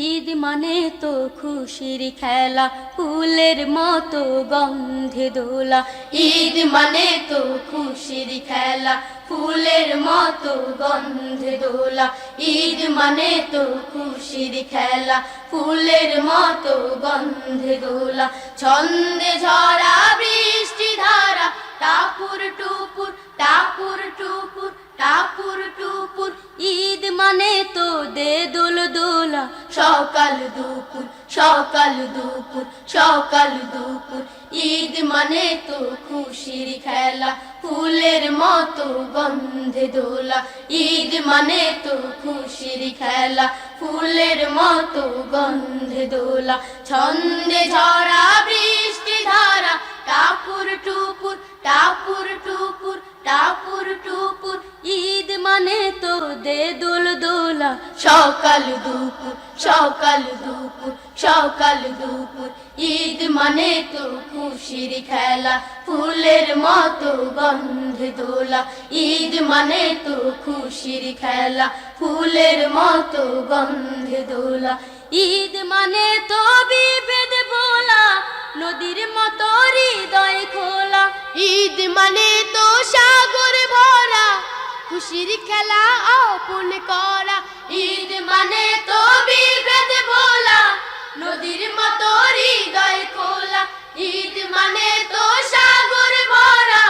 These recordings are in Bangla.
ঈদ মানে তো খুশির খেলা, ফুলের মতো গন্ধে দোলা। ঈদ মানে তো খুশির খেলা, ফুলের মতো গন্ধে দোলা। ঈদ মানে তো খুশির খেলা, ফুলের মতো গন্ধে দোলা। ছন্দে ঝরা বৃষ্টি ধারা, টাপুর টুপুর টাপুর টুপুর টাপুর টুপুর। ঈদ মানে তো দে দোল দোলা, সকাল দুপুর সকাল দুপুর সকাল দুপুর। ঈদ মানে তো খুশির খেলা, ফুলের মতো গন্ধে দোলা। ঈদ মানে তো খুশির খেলা, ফুলের মতো গন্ধে দোলা। ছন্দে ঝরা বৃষ্টি ধারা, টাপুর টুপুর টাপুর টুপুর টাপুর টুপুর। ঈদ মানে তো দে দোল দোলা, সকাল দুপুর সকাল দুপুর সকাল দুপুর। ঈদ মানে তো খুশির খেলা, ফুলের মতো গন্ধে দোলা। ঈদ মানে তো খুশির খেলা, ফুলের মতো গন্ধে দোলা। ঈদ মানে তো বিভেদ ভোলা, নদীর মতো হৃদয় খোলা। ঈদ মানে তো সাগর ভরা, খুশির খেলা আপন করা। ঈদ মানে তো বিভেদ ভোলা, নদীর মতো হৃদয় খোলা। ঈদ মানে তো সাগর ভরা,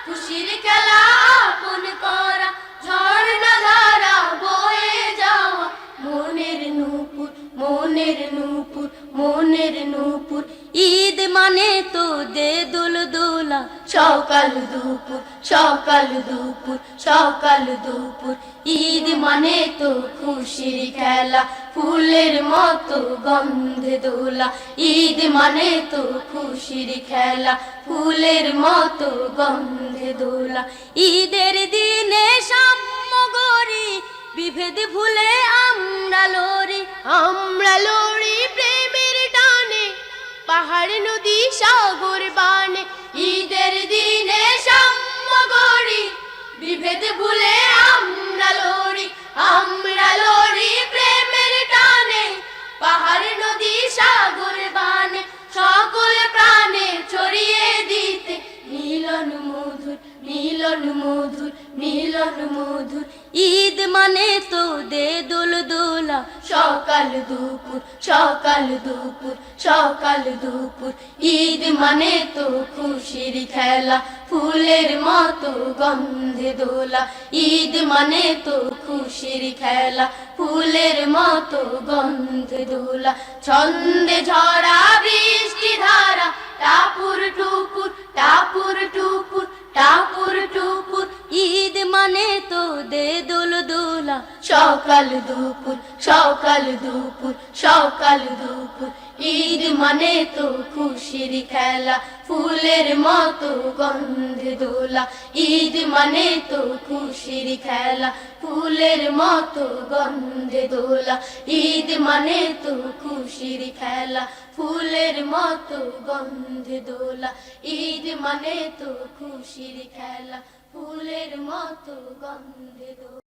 খুশির খেলা আপন করা। ঝর্ণা ধারা বয়ে যাওয়া, মনের নূপুর মনের নূপুর মনের নূপুর। ঈদ মানে তো দে দোল দোলা, সকাল দুপুর সকাল দুপুর সকাল দুপুর। ঈদ মানে তো খুশির খেলা, ফুলের মতো গন্ধে দোলা। ঈদ মানে তো খুশির খেলা, ফুলের মতো গন্ধে দোলা। ঈদের দিনে সাম্য গরি, বিভেদ ভুলে আমরা লড়ি। আমরা লড়ি প্রেমের টানে, পাহাড় নদী সাগর বানে। ঈদের দিনে সাম্য গরি, বিভেদ ভুলে আমরা লড়ি। আমরা লড়ি প্রেমের টানে, পাহাড় নদী সাগর বানে। সকল প্রাণে ছড়িয়ে দিতে মিলন মধুর মিলন মধুর মিলন মধুর। ঈদ মানে তো দে দোল দোলা, সকাল দুপুর সকাল দুপুর সকাল দুপুর। ঈদ মানে তো খুশির খেলা, ফুলের মতো গন্ধে দোলা। ঈদ মানে তো খুশির খেলা, ফুলের মতো গন্ধে দোলা। ছন্দে ঝরা বৃষ্টি ধারা, টাপুর টুপুর টাপুর টুপুর টাপুর টুপুর। ঈদ মানে তো দে দোল দোলা, সকাল দুপুর সকাল দুপুর সকাল দুপুর। ঈদ মানে তো খুশির খেলা, ফুলের মতো গন্ধে দোলা। ঈদ মানে তো খুশির খেলা, ফুলের মতো গন্ধে দোলা। ঈদ মানে তো খুশির খেলা, ফুলের মতো গন্ধে দোলা। ঈদ মানে তো খুশির খেলা, ফুলের মতো গন্ধে দোলা।